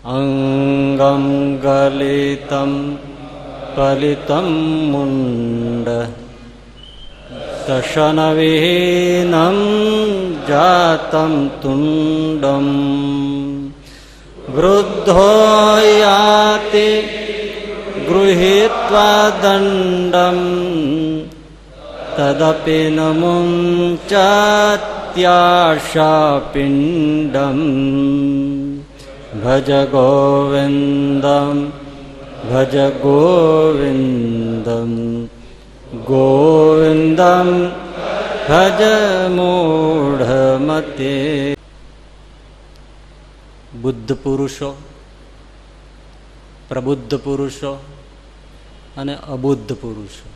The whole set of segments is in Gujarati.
અંગમ ગલિતમ પલિતમ મુંડ દશનવિહીનમ જાતમ તુંડમ વૃદ્ધો યાતિ ગૃહીત્વા દંડમ તદપિ ન મુંચાત્યાશાપિંડમ ભજ ગોવિંદમ ભજ ગોવિંદમ ગોવિંદમ ભજ મૂઢમતે. બુદ્ધ પુરુષો, પ્રબુદ્ધ પુરુષો અને અબુદ્ધ પુરુષો.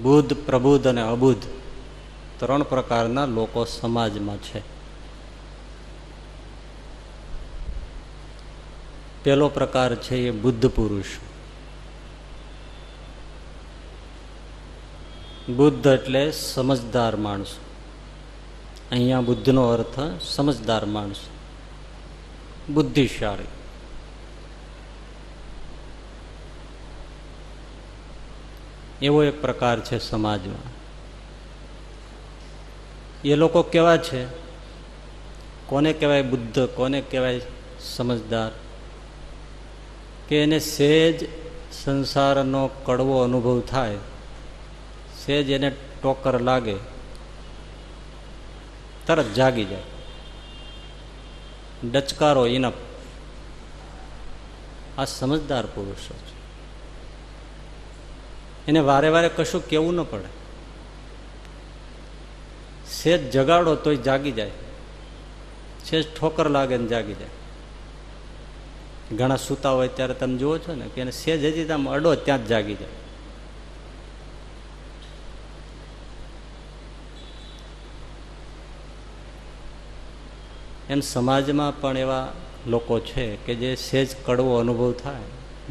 બુદ્ધ, પ્રબુદ્ધ અને અબુદ્ધ ત્રણ પ્રકારના લોકો સમાજમાં છે. પહેલો પ્રકાર છે એ બુદ્ધ પુરુષ. બુદ્ધ એટલે સમજદાર માણસ. અહીંયા બુદ્ધનો અર્થ સમજદાર માણસ, બુદ્ધિશાળી. એવો એક પ્રકાર છે સમાજમાં. એ લોકો કેવા છે? કોને કહેવાય બુદ્ધ, કોને કહેવાય સમજદાર? કે એને સહેજ સંસારનો કડવો અનુભવ થાય, સહેજ એને ટોકર લાગે, તરત જાગી જાય. ડચકારો ઇનફ. આ સમજદાર પુરુષો છે. એને વારે વારે કશું કહેવું ન પડે. સહેજ જગાડો તોય જાગી જાય, સહેજ ઠોકર લાગે ને જાગી જાય. ઘણા સૂતા હોય ત્યારે તમે જુઓ છો ને કે એને સહેજ હજી તમે અડો ત્યાં જ જાગી જાય. એમ સમાજમાં પણ એવા લોકો છે કે જે સહેજ કડવો અનુભવ થાય,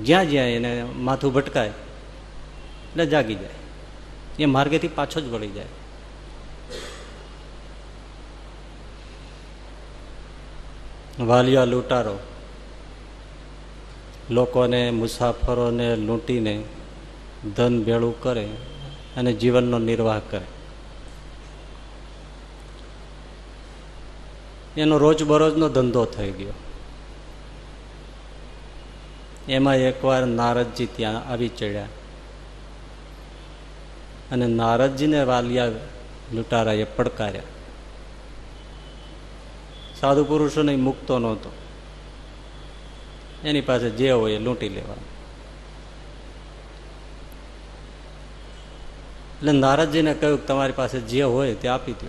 જ્યાં જ્યાં એને માથું ભટકાય એટલે જાગી જાય, એ માર્ગેથી પાછો જ વળી જાય. વાલિયા લૂંટારો લોકોને, મુસાફરોને લૂંટીને ધન ભેળું કરે અને જીવનનો નિર્વાહ કરે. એનો રોજબરોજનો ધંધો થઈ ગયો. એમાં એકવાર નારદજી ત્યાં આવી ચડ્યા અને નારદજીને વાલિયા લૂંટારાએ પડકાર્યા. સાધુ પુરુષોને મૂકતો નહોતો. એની પાસે જે હોય એ લૂંટી લેવા. એટલે નારદજીને કહ્યું તમારી પાસે જે હોય તે આપી દો.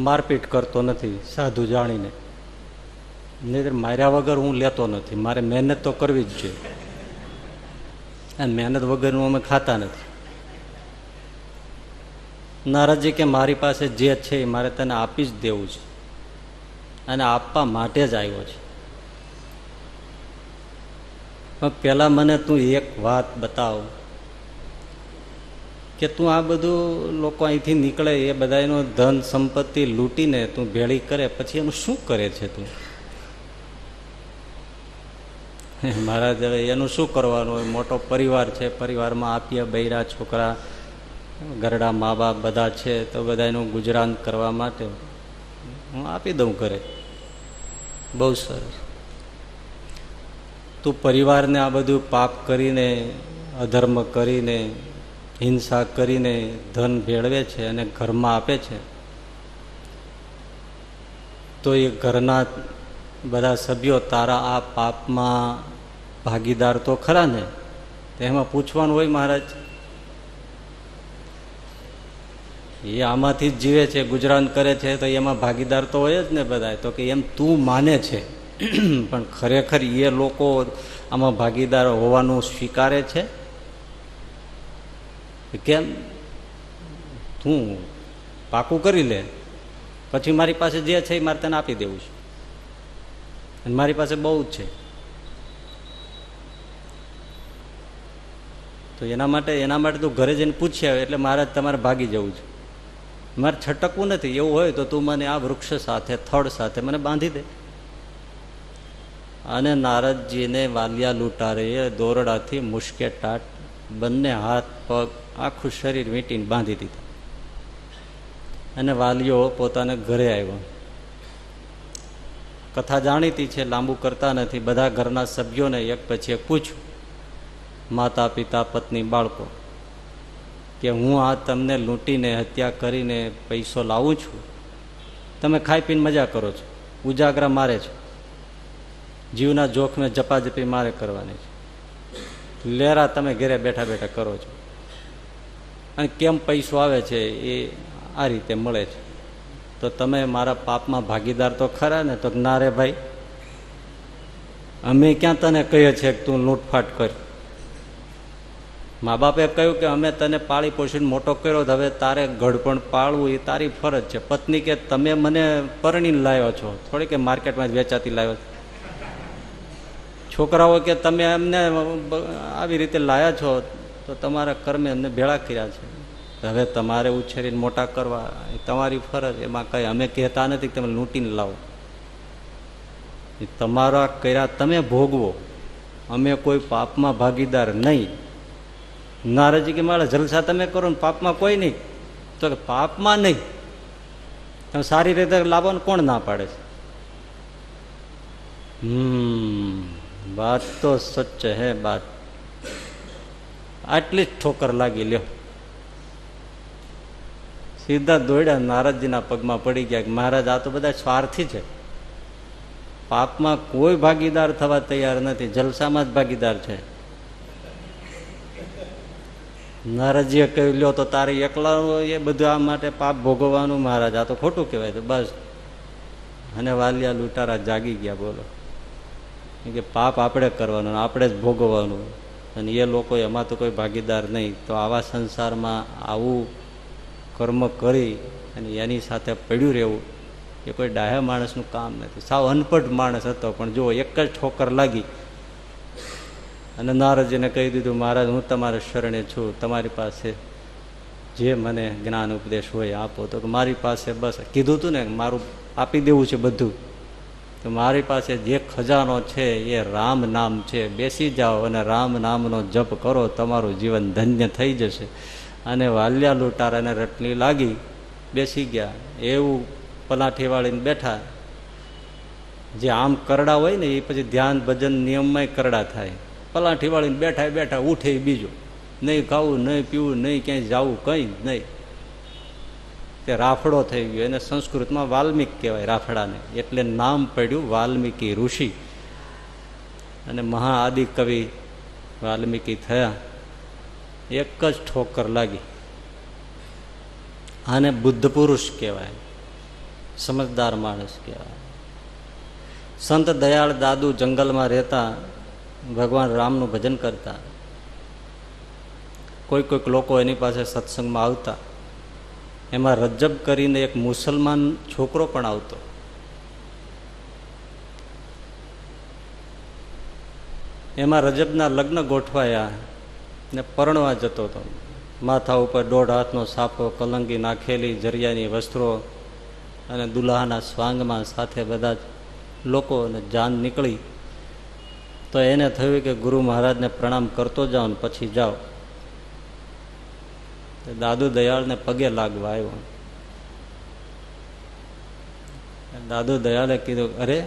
મારપીટ કરતો નથી સાધુ જાણીને, નહીં માર્યા વગર હું લેતો નથી. મારે મહેનત તો કરવી જ જોઈએ, અને મહેનત વગરનું અમે ખાતા નથી. નારદજી કે મારી પાસે જે છે એ મારે તને આપી જ દેવું છે, અને આપવા માટે જ આવ્યો છે. પણ પેલા મને તું એક વાત બતાવ કે તું આ બધું લોકો અહીંથી નીકળે એ બધાનો ધન સંપત્તિ લૂંટીને તું ભેળી કરે, પછી એનું શું કરે છે તું? મહારાજ હવે એનું શું કરવાનું હોય? મોટો પરિવાર છે, પરિવારમાં આપીએ બૈરા છોકરા, ઘરડા મા બાપ બધા છે, તો બધાનું ગુજરાન કરવા માટે હું આપી દઉં ઘરે. બહુ સરસ. તું પરિવારને આ બધું પાપ કરીને, અધર્મ કરીને, હિંસા કરીને ધન ભેળવે છે અને ઘરમાં આપે છે, તો એ ઘરના બધા સભ્યો તારા આ પાપમાં ભાગીદાર તો ખરા ને? એમાં પૂછવાનું હોય મહારાજ. એ આમાંથી જ જીવે છે, ગુજરાન કરે છે, તો એમાં ભાગીદાર તો હોય જ ને બધા. તો કે એમ તું માને છે, પણ ખરેખર એ લોકો આમાં ભાગીદાર હોવાનું સ્વીકારે છે? કેમ? તું પાકું કરી લે, પછી મારી પાસે જે છે એ મારે તને આપી દેવું છે, અને મારી પાસે બહુ જ છે. તો એના માટે તું ઘરે જઈને પૂછ્યા એટલે મારે તમારે ભાગી જવું છે. મારે છટકવું નથી. એવું હોય તો તું મને આ વૃક્ષ સાથે, થડ સાથે મને બાંધી દે. અને નારદજીને વાલિયા લૂંટારીએ દોરડાથી મુશ્કેટાટ બંને હાથ પગ આખું શરીર વીંટીને બાંધી દીધું અને વાલીઓ પોતાને ઘરે આવ્યો. કથા જાણીતી છે, લાંબુ કરતા નથી. બધા ઘરના સભ્યોને એક પછી એક પૂછ્યું, માતા પિતા પત્ની બાળકો, કે હું આ તમને લૂંટીને હત્યા કરીને પૈસો લાવું છું, તમે ખાઈ પીને મજા કરો છો, ઉજાગરા મારે છે, જીવના જોખમે જપાજપી મારે કરવાની છે, લેરા તમે ઘરે બેઠા બેઠા કરો છો, અને કેમ પૈસો આવે છે એ આ રીતે મળે છે, તો તમે મારા પાપમાં ભાગીદાર તો ખરા ને? તો ના રે ભાઈ, અમે ક્યાં તને કહીએ છીએ કે તું લૂંટફાટ કર. મા બાપે કહ્યું કે અમે તને પાળી પોષીને મોટો કર્યો, હવે તારે ગઢપણ પાળવું એ તારી ફરજ છે. પત્ની કે તમે મને પરણીને લાવ્યો છો, થોડી કે માર્કેટમાં જ વેચાતી લાવ્યો છો. છોકરાઓ કે તમે એમને આવી રીતે લાયા છો તો તમારા કર્મે અમને ભેળા કર્યા છે, હવે તમારે ઉછેરીને મોટા કરવા એ તમારી ફરજ. એમાં કઈ અમે કહેતા નથી કે તમે લૂંટીને લાવો, તમારા કર્યા તમે ભોગવો, અમે કોઈ પાપમાં ભાગીદાર નહીં. નારદજી કે મારા જલસા તમે કરો ને પાપમાં કોઈ નહીં. તો કે પાપમાં નહીં, તમે સારી રીતે લાવો ને કોણ ના પાડે છે? બાત તો સચ્ચ હે બાત. આટલી જ ઠોકર લાગી લ્યો. સીધા દોડ્યા નારદજીના પગમાં પડી ગયા કે મહારાજ આ તો બધા સ્વાર્થી છે, પાપમાં કોઈ ભાગીદાર થવા તૈયાર નથી, જલસામાં જ ભાગીદાર છે. નારદજીએ કહ્યું લ્યો તો તારે એકલા એ બધું આ માટે પાપ ભોગવવાનું? મહારાજ આ તો ખોટું કહેવાય. તો બસ, અને વાલિયા લૂંટારા જાગી ગયા. બોલો કે પાપ આપણે કરવાનું, આપણે જ ભોગવવાનું, અને એ લોકો એમાં તો કોઈ ભાગીદાર નહીં. તો આવા સંસારમાં આવું કર્મ કરી અને એની સાથે પડ્યું રહેવું એ કોઈ ડાહ્યા માણસનું કામ નથી. સાવ અનપઢ માણસ હતો, પણ જો એક જ ઠોકર લાગી અને નારદજીને કહી દીધું, મહારાજ હું તમારા શરણે છું, તમારી પાસે જે મને જ્ઞાન ઉપદેશ હોય આપો. તો મારી પાસે બસ કીધું હતું ને મારું આપી દેવું છે બધું, તો મારી પાસે જે ખજાનો છે એ રામ નામ છે, બેસી જાઓ અને રામ નામનો જપ કરો, તમારું જીવન ધન્ય થઈ જશે. અને વાલિયા લૂંટારાને રટલી લાગી, બેસી ગયા. એવું પલાઠી વાળીને બેઠા. જે આમ કરડા હોય ને એ પછી ધ્યાન ભજન નિયમમાં કરડા થાય. પલાઠી વાળીને બેઠા બેઠા ઉઠે બીજો, નહીં ખાવું નહીં પીવું નહીં ક્યાંય જવું કંઈ નહીં. તે રાફડો થઈ ગયો. એને સંસ્કૃતમાં વાલ્મિક કહેવાય રાફડાને, એટલે નામ પડ્યું વાલ્મીકી ઋષિ. અને મહાઆદિ કવિ વાલ્મીકી થયા. એક જ ઠોકર લાગી. આને બુદ્ધ પુરુષ કહેવાય, સમજદાર માણસ કહેવાય. સંત દયાળ દાદુ જંગલમાં રહેતા, ભગવાન રામનું ભજન કરતા. કોઈક લોકો એની પાસે સત્સંગમાં આવતા. એમાં રજબ કરીને એક મુસલમાન છોકરો પણ આવતો. એમાં રજબના લગ્ન ગોઠવાયા ને પરણવા જતો હતો. માથા ઉપર 1.5 હાથનો સાફો, કલંગી નાખેલી, જરિયાની વસ્ત્રો અને દુલ્હાના સ્વાંગમાં સાથે બધા જ લોકો અને જાન નીકળી. તો એને થયું કે ગુરુ મહારાજને પ્રણામ કરતો જાઓ ને પછી જાઓ. દાદુ દયાળને પગે લાગવા આવ્યો. દાદુ દયાળે કીધું, અરે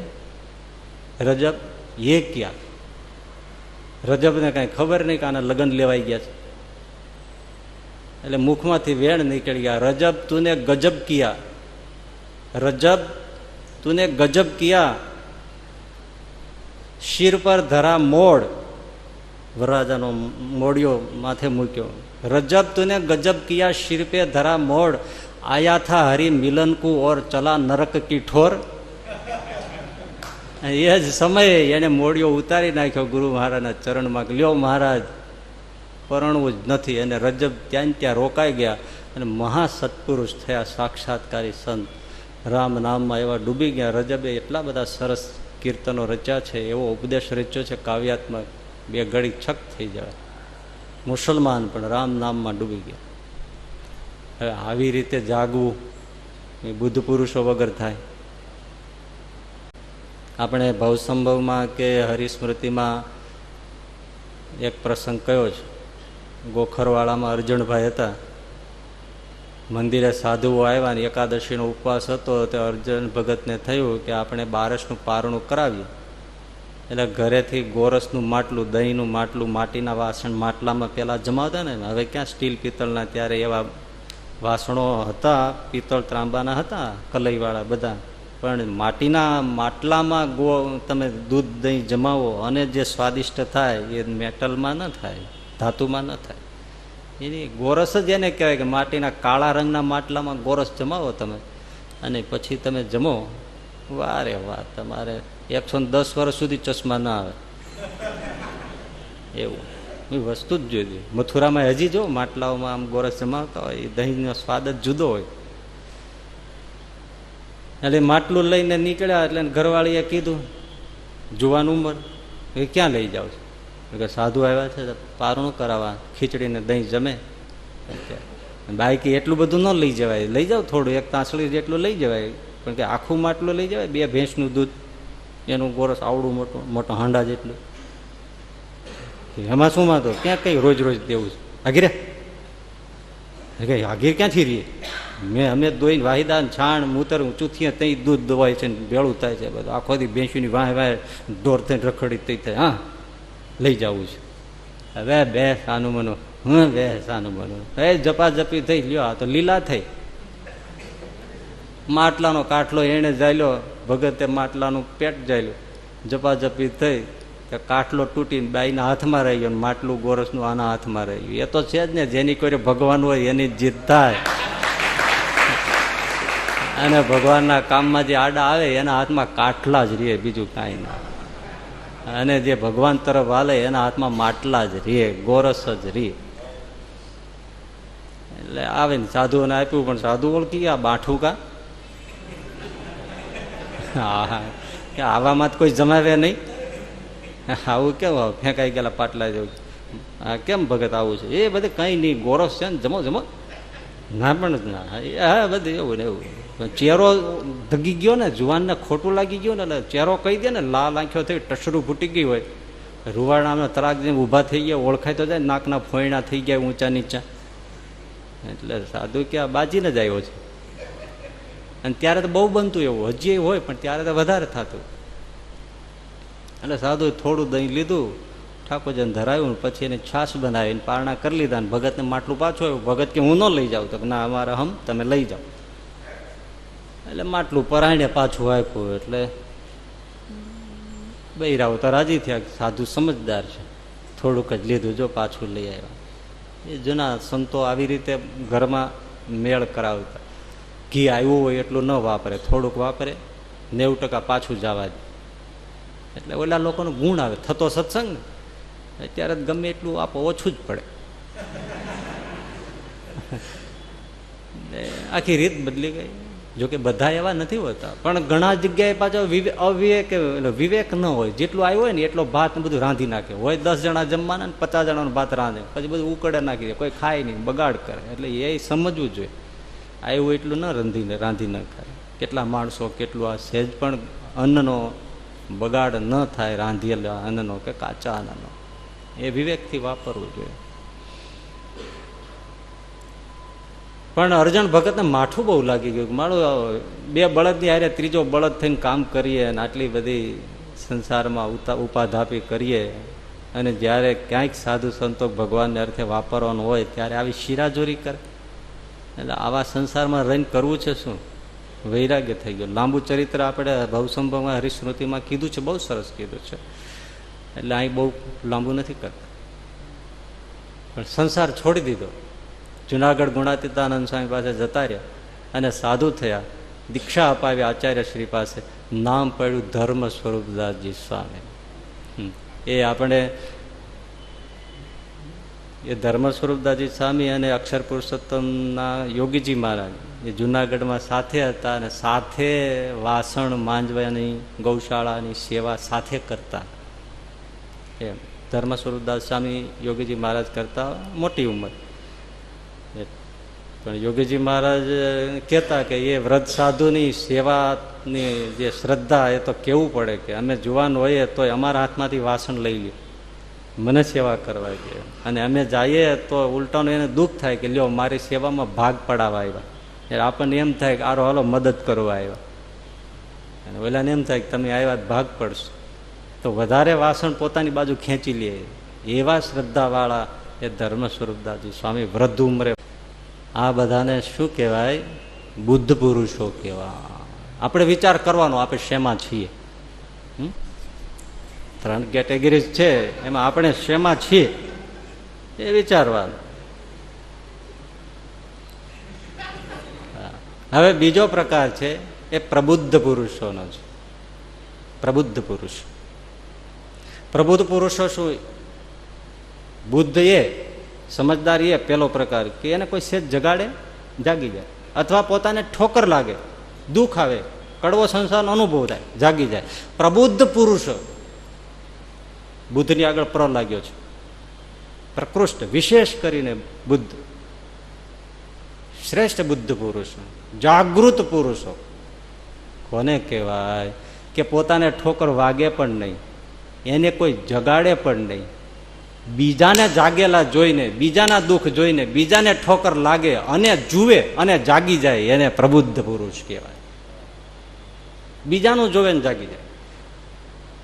રજબ એ ક્યાં? રજબને કાંઈ ખબર નહીં કે આના લગ્ન લેવાઈ ગયા છે. એટલે મુખમાંથી વેણ નીકળી ગયા, રજબ તુને ગજબ કિયા, રજબ તુને ગજબ કિયા, શિર પર ધરા મોડ. વરરાજાનો મોડિયો માથે મૂક્યો. રજબ તુને ગજબ કિયા, શિર પે ધરા મોડ, આયા થા હરી મિલન કુ ઓર ચલા નરક કી ઠોર. એ જ સમયે એને મોડિયો ઉતારી નાખ્યો ગુરુ મહારાજના ચરણમાં. લ્યો મહારાજ પરણવું જ નથી. અને રજબ ત્યાં રોકાઈ ગયા અને મહાસત્પુરુષ થયા, સાક્ષાત્કારી સંત. રામ નામમાં એવા ડૂબી ગયા. રજબે એટલા બધા સરસ કીર્તનો રચ્યા છે, એવો ઉપદેશ રચ્યો છે કાવ્યાત્મક, 2 ઘડી છક થઈ જાય. મુસલમાન પણ રામ નામમાં ડૂબી ગયા. હવે આવી રીતે જાગવું એ બુદ્ધ પુરુષો વગર થાય. આપણે ભવસંભવમાં કે હરિસ્મૃતિમાં એક પ્રસંગ કયો છે. ગોખરવાળામાં અર્જણભાઈ હતા. મંદિરે સાધુઓ આવ્યા ને એકાદશીનો ઉપવાસ હતો. તે અર્જણ ભગતને થયું કે આપણે બારસનું પારણું કરાવીએ. એટલે ઘરેથી ગોરસનું માટલું, દહીંનું માટલું, માટીના વાસણ માટલામાં પહેલાં જમાવતા ને, હવે ક્યાં સ્ટીલ પિત્તળના, ત્યારે એવા વાસણો હતા, પિત્તળ ત્રાંબાના હતા, કલઈવાળા બધા. પણ માટીના માટલામાં તમે દૂધ દહીં જમાવો અને જે સ્વાદિષ્ટ થાય એ મેટલમાં ન થાય, ધાતુમાં ન થાય. એની ગોરસ જ એને કહેવાય કે માટીના કાળા રંગના માટલામાં ગોરસ જમાવો તમે અને પછી તમે જમો, વારે વાહ, તમારે 110 વર્ષ સુધી ચશ્મા ના આવે એવું એ વસ્તુ જ જોઈ. મથુરામાં હજી જો માટલાઓમાં આમ ગોરસ જમાવતા હોય, એ દહીંનો સ્વાદ જ જુદો હોય. એટલે માટલું લઈને નીકળ્યા એટલે ઘરવાળીએ કીધું, જુવાન ઉંમર, એ ક્યાં લઈ જાવ છો? કે સાધુ આવ્યા છે પારણું કરાવવા, ખીચડીને દહીં જમે. બાઈકી એટલું બધું ન લઈ જવાય, લઈ જાવ થોડું, એક તાંસળી જેટલું લઈ જવાય, પણ કે આખું માટલું લઈ જવાય? 2 ભેંસનું દૂધ, એનું ગોરસ આવડું મોટું મોટો હાંડા જેટલું, એમાં શું માં તો ક્યાં કઈ રોજ રોજ દેવું છે? આગીરે આગીર ક્યાંથી રહીએ? અમે દોઈને વાહિદા છાણ મૂતર ઊંચું થઈએ ત્યાં દૂધ દવાય છે, ભેળું થાય છે બધું. આખો દી ભેંસુની વાહ વાહ દોર થઈને રખડી થઈ થાય. હા, લઈ જવું છે. હવે બે સાનું મનું, બે સાનું મનું, જપાજપી થઈ લ્યો. આ તો લીલા થઈ. માટલાનો કાઠલો એને જાયલો, ભગતે માટલાનું પેટ જાયલું, જપાજપી થઈ, કાઠલો તૂટીને બાઈના હાથમાં રહી ગયો, માટલું ગોરસનું આના હાથમાં રહી ગયું. એ તો છે જ ને, જેની કોઈ ભગવાન હોય એની જીત થાય. અને ભગવાનના કામમાં જે આડા આવે એના હાથમાં કાઠલા જ રહે, બીજું કાંઈ ના. અને જે ભગવાન તરફ હાલે એના હાથમાં માટલા જ રહે, ગોરસ જ રહે. એટલે આવે ને સાધુઓને આપ્યું, પણ સાધુ ઓળખી ગયા બાઠું કા. હા, આવામાં કોઈ જમાવે નહીં. આવું કેમ ફેંકાઈ ગયેલા પાટલા જેવું? હા, કેમ ભગત આવું છે? એ બધે કઈ નહીં, ગોરસ છે ને, જમો જમો. ના પણ ના, હા બધું એવું ને એવું. ચહેરો ધગી ગયો ને, જુવાનને ખોટું લાગી ગયું ને, એટલે ચહેરો કહી દે ને, લાલ આંખ્યો થઈ, ટસરું ફૂટી ગઈ હોય, રૂવાડામાં તરાક જેમ ઊભા થઈ ગયા, ઓળખાય તો જાય, નાકના ફોયણા થઈ ગયા ઊંચા નીચા. એટલે સાધુ ક્યાં બાજીને જ આવ્યો છે. અને ત્યારે તો બહુ બનતું એવું, હજી હોય પણ ત્યારે તો વધારે થતું. એટલે સાધુ થોડું દહીં લીધું, ઠાકોરજીને ધરાવ્યું, પછી એને છાશ બનાવીને પારણા કરી લીધા. ભગતને માટલું પાછું આવ્યું. ભગત કે હું ન લઈ જાઉં, તો ના અમારા હમ તમે લઈ જાઓ. એટલે માટલું પરાયણે પાછું આપ્યું. એટલે બૈરાઓ તો રાજી થયા, સાધુ સમજદાર છે, થોડુંક જ લીધું, જો પાછું લઈ આવ્યા. એ જૂના સંતો આવી રીતે ઘરમાં મેળ કરાવતા. ઘી આવ્યું હોય એટલું ન વાપરે, થોડુંક વાપરે, 90% પાછું જવા દે. એટલે ઓલા લોકોનો ગુણ આવે. થતો સત્સંગ ને અત્યારે ગમે એટલું આપો, ઓછું જ પડે. આખી રીત બદલી ગઈ. જોકે બધા એવા નથી હોતા, પણ ઘણા જગ્યાએ પાછો વિવેક ન હોય. જેટલું આવ્યું હોય ને એટલો ભાત બધું રાંધી નાખે. હોય 10 જણા જમવાના ને 50 જણાનો ભાત રાંધે, પછી બધું ઉકળે નાખી દે, કોઈ ખાય નહીં, બગાડ કરે. એટલે એ સમજવું જોઈએ, આવ્યું એટલું ન રાંધી ન ખાય. કેટલા માણસો, કેટલું આ સહેજ પણ અન્નનો બગાડ ન થાય, રાંધેલા અન્નનો કે કાચા અન્નનો, એ વિવેકથી વાપરવું જોઈએ. પણ અર્જણ ભગતને માઠું બહુ લાગી ગયું. મારું 2 બળદની હારે ત્રીજો બળદ થઈને કામ કરીએ અને આટલી બધી સંસારમાં ઉપાધાપી કરીએ, અને જ્યારે ક્યાંક સાધુ સંતો ભગવાનને અર્થે વાપરવાનું હોય ત્યારે આવી શિરાજોરી કરે. એટલે આવા સંસારમાં રહીને કરવું છે શું? વૈરાગ્ય થઈ ગયો. લાંબુ ચરિત્ર આપણે ભવસંભવમાં હરિસ્મૃતિમાં કીધું છે, બહુ સરસ કીધું છે. એટલે અહીં બહુ લાંબુ નથી કરતા. પણ સંસાર છોડી દીધો. જુનાગઢ ગુણાતીતાનંદ સ્વામી પાસે જતા રહ્યા અને સાધુ થયા. દીક્ષા અપાવી આચાર્ય શ્રી પાસે. નામ પડ્યું ધર્મ સ્વરૂપદાસજી સ્વામી. એ આપણે એ ધર્મ સ્વરૂપદાસજી સ્વામી અને અક્ષર પુરુષોત્તમના યોગીજી મહારાજ એ જુનાગઢમાં સાથે હતા અને સાથે વાસણ માંજવાની, ગૌશાળાની સેવા સાથે કરતા. એમ ધર્મ સ્વરૂપદાસ સ્વામી યોગીજી મહારાજ કરતા મોટી ઉંમર. પણ યોગીજી મહારાજ કહેતા કે એ વ્રત સાધુની સેવા ની જે શ્રદ્ધા એ તો કેવું પડે કે અમે જુવાન હોઈએ તો અમારા હાથમાંથી વાસણ લઈ લે, મને સેવા કરવા દે, અને અમે જઈએ તો ઉલટાનું એને દુઃખ થાય કે લ્યો મારી સેવામાં ભાગ પડાવવા આવ્યા. એટલે આપણને એમ થાય કે આરો હાલો મદદ કરવા આવ્યા, અને ઓલાને એમ થાય કે તમે આવ્યા ભાગ પડશો, તો વધારે વાસણ પોતાની બાજુ ખેંચી લે. એવા શ્રદ્ધાવાળા એ ધર્મ સ્વરૂપદાસજી સ્વામી વૃદ્ધ ઉંમરે. આ બધાને શું કહેવાય? બુદ્ધ પુરુષો કહેવાય. આપણે વિચાર કરવાનો આપણે શેમાં છીએ. 3 કેટેગરી છે, એમાં આપણે શેમાં છીએ એ વિચારવાનું. હવે બીજો પ્રકાર છે એ પ્રબુદ્ધ પુરુષોનો છે. પ્રબુદ્ધ પુરુષ. પ્રબુદ્ધ પુરુષો શું? બુદ્ધ એ સમજદાર એ પેલો પ્રકાર કે એને કોઈ સેજ જગાડે જાગી જાય, અથવા પોતાને ઠોકર લાગે, દુઃખ આવે, કડવો સંસારનો અનુભવ થાય, જાગી જાય. પ્રબુદ્ધ પુરુષો. બુદ્ધની આગળ પ્ર લાગ્યો છે. પ્રકૃષ્ટ વિશેષ કરીને બુદ્ધ, શ્રેષ્ઠ બુદ્ધ પુરુષો, જાગૃત પુરુષો. કોને કહેવાય? કે પોતાને ઠોકર વાગે પણ નહીં, એને કોઈ જગાડે પણ નહીં, બીજાને જાગેલા જોઈને, બીજાના દુઃખ જોઈને બીજાને ઠોકર લાગે અને જુએ અને જાગી જાય, એને પ્રબુદ્ધ પુરુષ કહેવાય. બીજાનું જોવે ને જાગી જાય,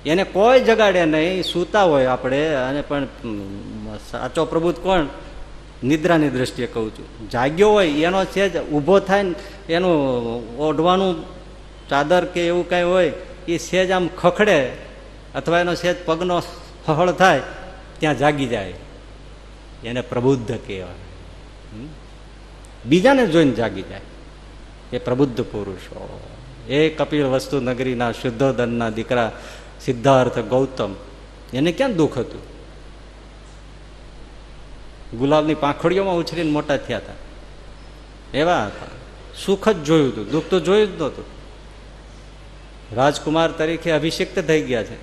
એને કોઈ જગાડે નહીં. સૂતા હોય આપણે, અને પણ સાચો પ્રબુદ્ધ કોણ? નિદ્રાની દ્રષ્ટિએ કહું છું. જાગ્યો હોય એનો સેજ ઊભો થાય ને એનું ઓઢવાનું ચાદર કે એવું કાંઈ હોય, એ સેજ આમ ખખડે અથવા એનો સેજ પગનો હળ થાય ત્યાં જાગી જાય, એને પ્રબુદ્ધ કહેવાય. બીજાને જોઈને જાગી જાય એ પ્રબુદ્ધ પુરુષો. એ કપિલ વસ્તુ નગરીના શુદ્ધોદનના દીકરા સિદ્ધાર્થ ગૌતમ, એને ક્યાં દુઃખ હતું? ગુલાબની પાંખડીઓમાં ઉછરીને મોટા થયા હતા, એવા હતા. સુખ જ જોયું હતું, દુઃખ તો જોયું જ નહોતું. રાજકુમાર તરીકે અભિષેક થઈ ગયા છે,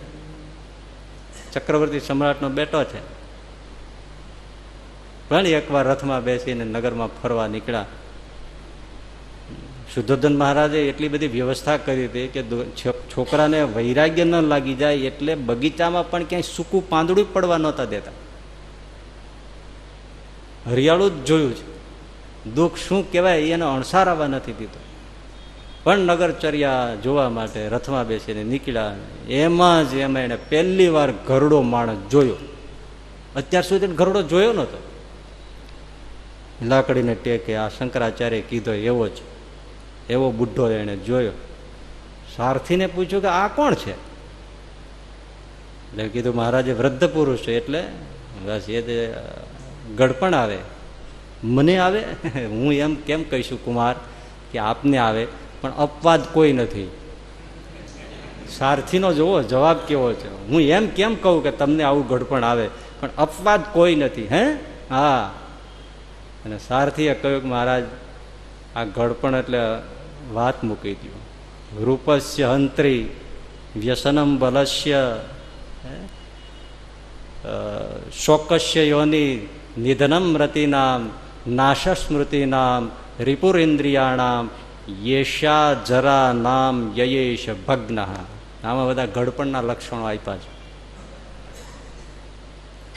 ચક્રવર્તી સમ્રાટનો બેટો છે, પણ એકવાર રથમાં બેસીને નગરમાં ફરવા નીકળ્યા. શુદ્ધોધન મહારાજે એટલી બધી વ્યવસ્થા કરી હતી કે છોકરાને વૈરાગ્ય ન લાગી જાય એટલે બગીચામાં પણ ક્યાંય સૂકું પાંદડું પડવા નહોતા દેતા. હરિયાળું જ જોયું છે, દુઃખ શું કહેવાય એને અણસાર આવવા નથી દીધો. પણ નગરચર્યા જોવા માટે રથમાં બેસીને નીકળ્યા. એમાં જ એને પહેલી વાર ગરુડો માણસ જોયો. અત્યાર સુધી ગરુડો જોયો નહોતો. લાકડીને ટેકે આ શંકરાચાર્ય કીધો એવો જ, એવો બુઢ્ઢો એને જોયો. સારથીને પૂછ્યું કે આ કોણ છે? એટલે કીધું મહારાજે વૃદ્ધ પુરુષ છે, એટલે બસ એ ગડપણ આવે, મને આવે. હું એમ કેમ કહીશું કુમાર કે આપને આવે, પણ અપવાદ કોઈ નથી. સારથીનો જોવો જવાબ કેવો છે. હું એમ કેમ કહું કે તમને આવું ગડપણ આવે, પણ અપવાદ કોઈ નથી. હે? હા. અને સારથીએ કહ્યું કે મહારાજ આ ગડપણ એટલે વાત મૂકી દો. રૂપસ્ય હંત્રી વ્યસનમ બલસ્ય શોકસ્ય યોનિ નિધનમ રતિનામ નાશસ્મૃતિનામ રિપુરિન્દ્રિયાણામ યેશા જરા નામ યયેશ ભગ્ન. આમાં બધા ગડપણના લક્ષણો આપ્યા છે.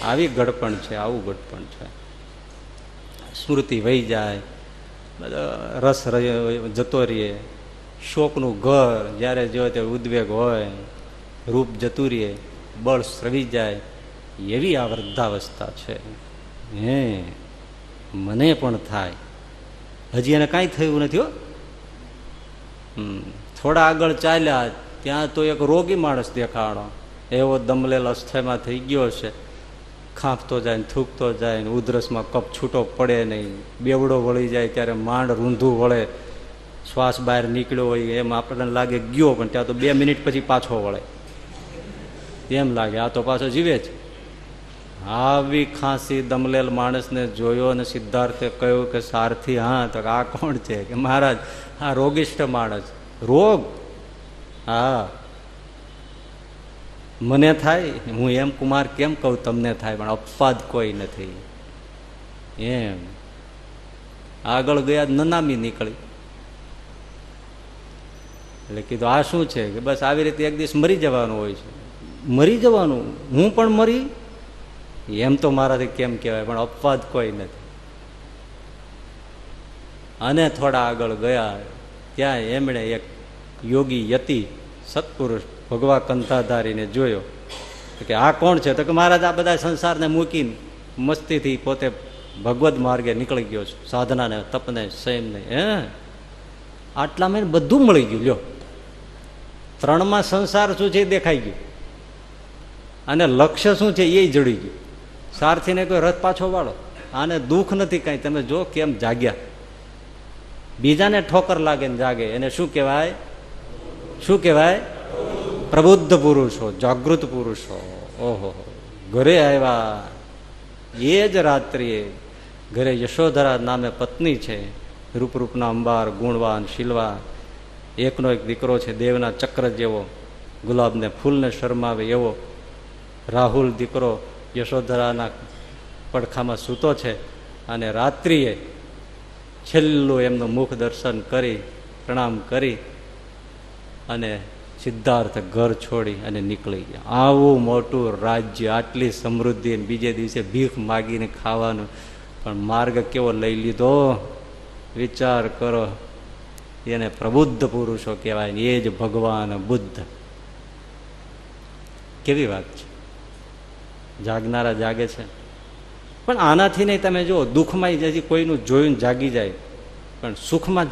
આવી ગડપણ છે, આવું ગડપણ છે. સ્મૃતિ વહી જાય, રસ જતો રહીએ, શોકનું ઘર જ્યારે જોયે તે ઉદ્વેગ હોય, રૂપ જતું રહીએ, બળ સ્રવી જાય, એવી આ વૃદ્ધાવસ્થા છે. હે મને પણ થાય. હજી એને કાંઈ થયું નથી હો. થોડા આગળ ચાલ્યા ત્યાં તો એક રોગી માણસ દેખાણો. એવો દમલેલ અસ્થામાં થઈ ગયો છે, ખાંપતો જાય ને થૂકતો જાય ને ઉધરસમાં કપ છૂટો પડે નહીં, બેવડો વળી જાય ત્યારે માંડ રૂંધું વળે, શ્વાસ બહાર નીકળ્યો હોય એમ આપણને લાગે ગયો, પણ ત્યાં તો 2 મિનિટ પછી પાછો વળે એમ લાગે આ તો પાછો જીવે છે. આવી ખાંસી દમલેલ માણસને જોયો અને સિદ્ધાર્થે કહ્યું કે સારથી હા, તો આ કોણ છે? કે મહારાજ આ રોગિષ્ઠ માણસ. રોગ? હા મને થાય. હું એમ કુમાર કેમ કહું તમને થાય, પણ અપવાદ કોઈ નથી. એમ આગળ ગયા નનામી નીકળી. એટલે કીધું આ શું છે કે બસ આવી રીતે એક દિવસ મરી જવાનું હોય છે. મરી જવાનું? હું પણ મરી? એમ તો મારાથી કેમ કહેવાય, પણ અપવાદ કોઈ નથી. અને થોડા આગળ ગયા ત્યાં એમણે એક યોગી યતિ સત્પુરુષ ભગવા કંઠાધારીને જોયો કે આ કોણ છે? તો કે મહારાજ આ બધા સંસારને મૂકીને મસ્તીથી પોતે ભગવદ માર્ગે નીકળી ગયો છે, સાધનાને તપને સંયમને. આટલામાં બધું મળી ગયું. લ્યો, 3માં સંસાર શું છે એ દેખાઈ ગયું અને લક્ષ્ય શું છે એ જડી ગયું. સારથીને કોઈ રથ પાછો વાળો, આને દુઃખ નથી કાંઈ. તમે જો કેમ જાગ્યા. બીજાને ઠોકર લાગે ને જાગે એને શું કહેવાય? શું કહેવાય? પ્રબુદ્ધ પુરુષો, જાગૃત પુરુષો. ઓહો, ઘરે આવ્યા એ જ રાત્રિએ ઘરે યશોધરા નામે પત્ની છે, રૂપરૂપના અંબાર, ગુણવાન, શીલવા, એકનો એક દીકરો છે, દેવના ચક્ર જેવો, ગુલાબને ફૂલને શરમાવે એવો. રાહુલ દીકરો યશોધરાના પડખામાં સૂતો છે અને રાત્રિએ છેલ્લું એમનું મુખ દર્શન કરી પ્રણામ કરી અને સિદ્ધાર્થ ઘર છોડી અને નીકળી ગયા. આવું મોટું રાજ્ય, આટલી સમૃદ્ધિ, બીજે દિવસે ભીખ માગીને ખાવાનું. પણ માર્ગ કેવો લઈ લીધો વિચાર કરો. એને પ્રબુદ્ધ પુરુષો કહેવાય ને એ જ ભગવાન બુદ્ધ. કેવી વાત છે! જાગનારા જાગે છે. પણ આનાથી નહીં, તમે જુઓ દુઃખમાં હજી કોઈનું જોઈને જાગી જાય, પણ સુખમાં